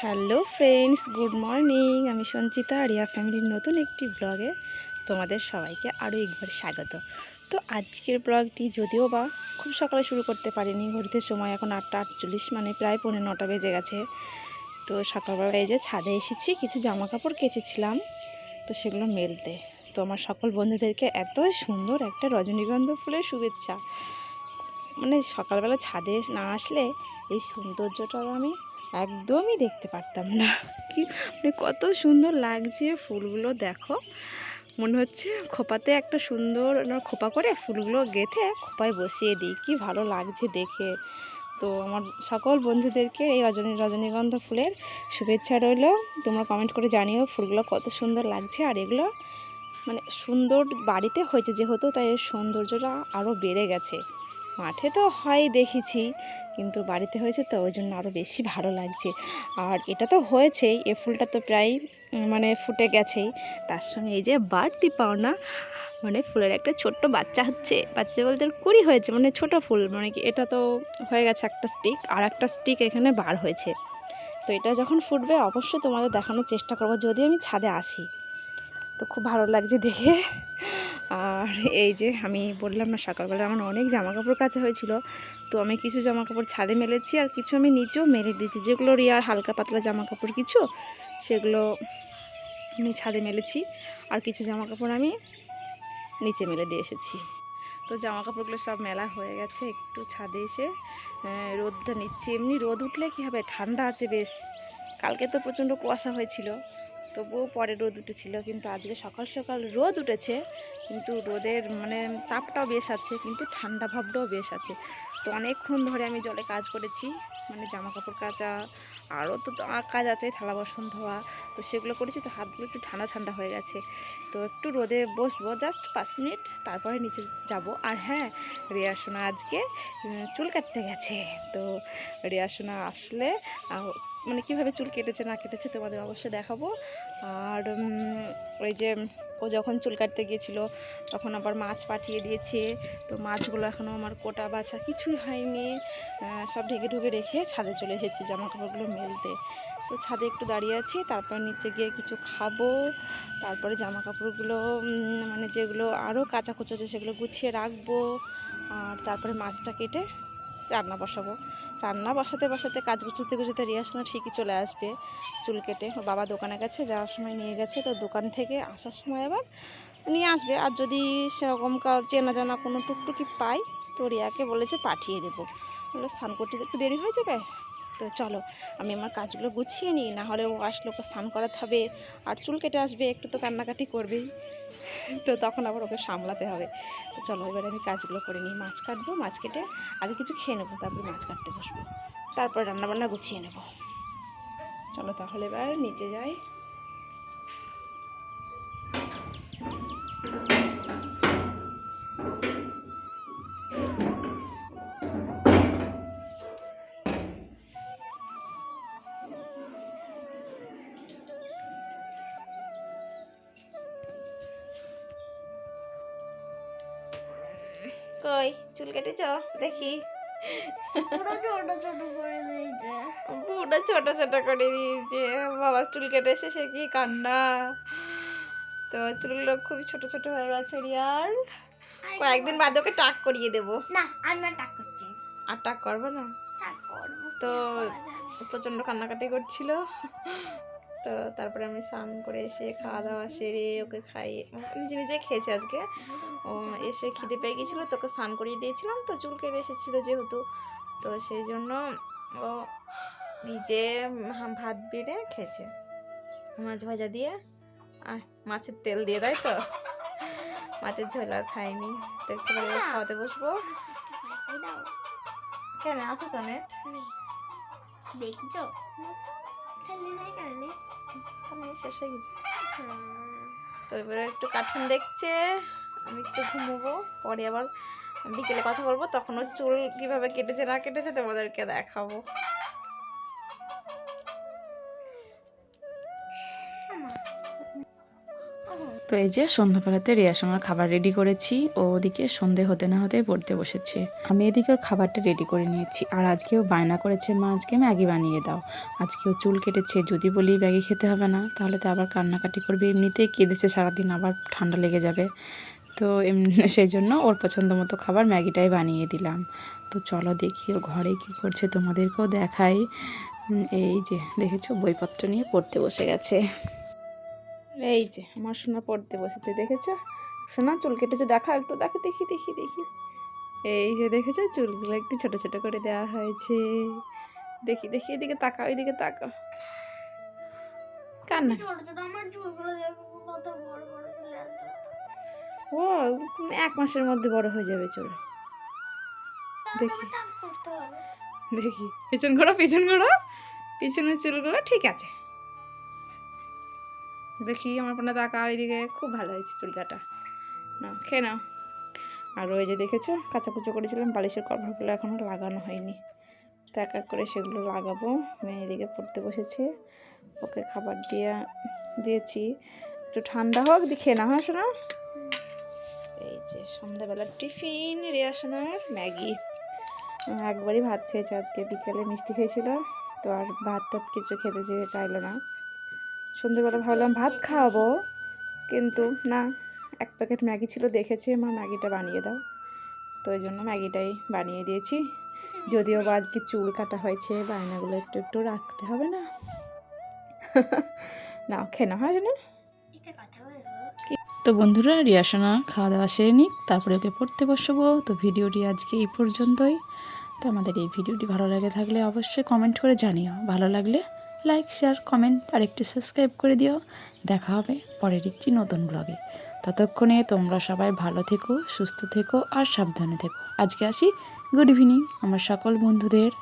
Hello friends, good morning. আমি সঞ্চিতা, রিয়া ফ্যামিলির নতুন একটি ব্লগে তোমাদের সবাইকে আরও একবার স্বাগত। তো আজকের ব্লগটি যদিও বা খুব সকালে শুরু করতে পারিনি, ঘড়িতে সময় এখন 8:48, মানে প্রায় 9:45 বেজে গেছে। তো সকালবেলা এই যে ছাদে এসেছি, কিছু জামা কাপড় কেচেছিলাম, তো সেগুলো মেলতে। তো আমার সকল বন্ধুদেরকে এত সুন্দর একটা রজনীগন্ধা ফুলের শুভেচ্ছা। মানে সকালবেলা ছাদে না আসলে এই সৌন্দর্যটা আমি একদমই দেখতে পারতাম না। কি মানে কত সুন্দর লাগছে ফুলগুলো, দেখো মনে হচ্ছে খোপাতে একটা সুন্দর খোপা করে ফুলগুলো গেঁথে খোপায় বসিয়ে দিই, কি ভালো লাগছে দেখে। তো আমার সকল বন্ধুদেরকে এই রজনীগন্ধা ফুলের শুভেচ্ছা রইল। তোমরা কমেন্ট করে জানিও ফুলগুলো কত সুন্দর লাগছে। আর এগুলো মানে সুন্দর বাড়িতে হয়েছে যেহেতু, তাই এর সৌন্দর্যটা আরও বেড়ে গেছে। মাঠে তো হয় দেখেছি, কিন্তু বাড়িতে হয়েছে তো ওই জন্য আরও বেশি ভালো লাগছে। আর এটা তো হয়েছেই, এ ফুলটা তো প্রায় মানে ফুটে গেছেই, তার সঙ্গে এই যে বাড়তি পাওনা মানে ফুলের একটা ছোট্ট বাচ্চা হচ্ছে। বাচ্চা বলতে কুড়ি হয়েছে, মানে ছোট ফুল, মানে কি এটা তো হয়ে গেছে একটা স্টিক, আর একটা স্টিক এখানে বার হয়েছে। তো এটা যখন ফুটবে অবশ্যই তোমাদের দেখানোর চেষ্টা করবো যদি আমি ছাদে আসি। তো খুব ভালো লাগছে দেখে। আর এই যে আমি বললাম না সকালবেলা আমার অনেক জামা কাপড় কাচা হয়েছিল, তো আমি কিছু জামা কাপড় ছাদে মেলেছি আর কিছু আমি নিচেও মেলে দিয়েছি। যেগুলো রিয়ার হালকা পাতলা জামা কাপড় কিছু, সেগুলো আমি ছাদে মেলেছি, আর কিছু জামা কাপড় আমি নিচে মেলে দিয়ে এসেছি। তো জামা কাপড়গুলো সব মেলা হয়ে গেছে, একটু ছাদে এসে রোদটা নিচ্ছি। এমনি রোদ উঠলে কী হবে, ঠান্ডা আছে বেশ। কালকে তো প্রচণ্ড কুয়াশা হয়েছিল, তবুও পরে রোদ উঠেছিল, কিন্তু আজকে সকাল সকাল রোদ উঠেছে, কিন্তু রোদের মানে তাপটাও বেশ আছে, কিন্তু ঠান্ডা ভাবটাও বেশ আছে। তো অনেকক্ষণ ধরে আমি জলে কাজ করেছি, মানে জামা কাপড় কাচা, আরও তো কাজ আছে, থালা বাসন ধোয়া, তো সেগুলো করেছি। তো হাতগুলো একটু ঠান্ডা ঠান্ডা হয়ে গেছে। তো একটু রোদে বসবো জাস্ট 5 মিনিট, তারপরে নিচে যাব। আর হ্যাঁ, রিয়া সোনা আজকে চুল কাটতে গেছে। তো রিয়া সোনা আসলে মানে কীভাবে চুল কেটেছে না কেটেছে তোমাদের অবশ্যই দেখাবো। আর ওই যে ও যখন চুল কাটতে গিয়েছিল তখন আবার মাছ পাঠিয়ে দিয়েছে। তো মাছগুলো এখনও আমার কোটা বাছা কিছুই হয়নি, সব ঢেকে ঢুকে রেখে ছাদে চলে এসেছি জামা কাপড়গুলো মেলতে। তো ছাদে একটু দাঁড়িয়ে আছি, তারপর নিচে গিয়ে কিছু খাবো, তারপরে জামা কাপড়গুলো মানে যেগুলো আরও কাঁচা কুচো আছে সেগুলো গুছিয়ে রাখবো, আর তারপরে মাছটা কেটে রান্না বসাবো। রান্না বসাতে বসাতে কাজ গুছাতে গুছাতে রিয়া সোনা ঠিকই চলে আসবে চুল কেটে। ওর বাবা দোকানে গেছে, যাওয়ার সময় নিয়ে গেছে, তো দোকান থেকে আসার সময় আবার নিয়ে আসবে। আর যদি সেরকম চেনা জানা কোনো টুকটুকি পাই তো রিয়াকে বলেছে পাঠিয়ে দেবো। বলে স্নান করতে একটু দেরি হয়ে যাবে, তো চলো আমি আমার কাজগুলো গুছিয়ে নিই, না হলে ও আসলে ওকে স্নান করাতে হবে, আর চুল কেটে আসবে, একটু তো কান্নাকাটি করবেই, তো তখন আবার ওকে সামলাতে হবে। তো চলো এবার আমি কাজগুলো করে নিই। মাছ কাটবো, মাছ কেটে আগে কিছু খেয়ে নেবো, তারপরে মাছ কাটতে বসবো, তারপর রান্নাবান্না গুছিয়ে নেব। চলো তাহলে এবার নিচে যাই। কই চুল কেটেছ দেখি? পুরো ছোট ছোট করে দিয়েছে। পুরো ছোট ছোট করে দিয়েছে। বাবা চুল কেটে এসে সে কি কান্না। তো চুলগুলো খুবই ছোট ছোট হয়ে গেছে রিয়ার। কয়েকদিন বাদে ওকে টাক করিয়ে দেবো। না আমি আর টাক করছি। আর টাক করবে না? টাক করবো, তো করা যাবে। প্রচণ্ড কান্নাকাটি করছিল। তো তারপরে আমি স্নান করে এসে খাওয়া দাওয়া সেরে ওকে খাইয়ে নিজে নিজে খেয়েছে আজকে। ও এসে খিদে পেয়ে গিয়েছিলো, তোকে স্নান করিয়ে দিয়েছিলাম, তো চুল কেটে এসেছিলো যেহেতু, তো সেই জন্য ও নিজে ভাত বেড়ে খেয়েছে মাছ ভাজা দিয়ে আর মাছের তেল দিয়ে, তাই তো? মাছের ঝোল আর খাইনি। তো একটু খাওয়াতে বসবো। কেন আছে তো নেট? দেখছো শেষ হয়ে গেছে। তো এবারে একটু কার্টুন দেখছে, আমি একটু ঘুমোবো, পরে আবার বিকেলে কথা বলবো, তখন ওর চুল কীভাবে কেটেছে না কেটেছে তোমাদেরকে দেখাবো। তো তো এই যে সন্ধ্যাবেলাতে রিয়াসনের খাবার রেডি করেছি, ও ওদিকে সন্ধে হতে না হতে পড়তে বসেছে। আমি এদিকে ওর খাবারটা রেডি করে নিয়েছি। আর আজকেও বায়না করেছে, মা আজকে ম্যাগি বানিয়ে দাও। আজকেও চুল কেটেছে, যদি বলি ম্যাগি খেতে হবে না তাহলে তো আবার কান্নাকাটি করবে। এমনিতেই কেঁদেছে সারাদিন, আবার ঠান্ডা লেগে যাবে। তো সেই জন্য ওর পছন্দ মতো খাবার ম্যাগিটাই বানিয়ে দিলাম। তো চলো দেখি ও ঘরে কী করছে, তোমাদেরকেও দেখাই। এই যে দেখেছো, বইপত্র নিয়ে পড়তে বসে গেছে। এই যে আমার সোনা পড়তে বসেছে, দেখেছো? সোনা চুল কেটেছে, দেখা একটু, দেখে দেখি দেখি দেখি। এই যে দেখেছো, চুলগুলো একটু ছোট ছোট করে দেওয়া হয়েছে। দেখি দেখি, এদিকে তাকা, ওইদিকে তাকা। কান্না। ছোট ছোট আমার চুলগুলো দেখো কত বড় বড় চলে আসছে। ও 1 মাসের মধ্যে বড় হয়ে যাবে চুল। দেখি টাক করতে হবে। দেখি, পিছন ঘোরো পিছন ঘোরো, পিছনের চুলগুলো ঠিক আছে। দেখি আমার পানা তাকা, ওইদিকে খুব ভালো হয়েছে চুল কাটা। না খেয়ে নাও। আর ওই যে দেখেছো, কাঁচাকুচো করেছিলাম, বালিশের কভারগুলো এখনও লাগানো হয়নি। তো এক এক করে সেগুলো লাগাবো। মেয়ে এদিকে পড়তে বসেছে, ওকে খাবার দিয়েছি। একটু ঠান্ডা হোক, দিয়ে খেয়ে না, হ্যাঁ শোনা। এই যে সন্ধ্যাবেলার টিফিন রিয়াসনের ম্যাগি। একবারই ভাত খেয়েছে, আজকে বিকেলে মিষ্টি খেয়েছিল, তো আর ভাত টাত কিছু খেতে চাইলো না। সন্ধ্যেবেলা ভাবলাম ভাত খাওয়াবো, কিন্তু না, 1 প্যাকেট ম্যাগি ছিল, দেখেছি মা ম্যাগিটা বানিয়ে দাও, তো ওই জন্য ম্যাগিটাই বানিয়ে দিয়েছি। যদিও বা আজকে চুল কাটা হয়েছে, বায়নাগুলো একটু একটু রাখতে হবে না। না খেয়ে না, হয় না। এটা কথা বলবো। তো বন্ধুরা, রিয়াসনা খাওয়া দাওয়া সেরে নিক, তারপরে ওকে পড়তে বসবো। তো ভিডিওটি আজকে এই পর্যন্তই। তো আমাদের এই ভিডিওটি ভালো লাগে থাকলে অবশ্যই কমেন্ট করে জানিও। ভালো লাগলে লাইক, শেয়ার, কমেন্ট আর একটু সাবস্ক্রাইব করে দিও। দেখা হবে পরের একটি নতুন ব্লগে। ততক্ষণে তোমরা সবাই ভালো থেকো, সুস্থ থেকো আর সাবধানে থেকো। আজকে আসি, গুড ইভিনিং আমার সকল বন্ধুদের।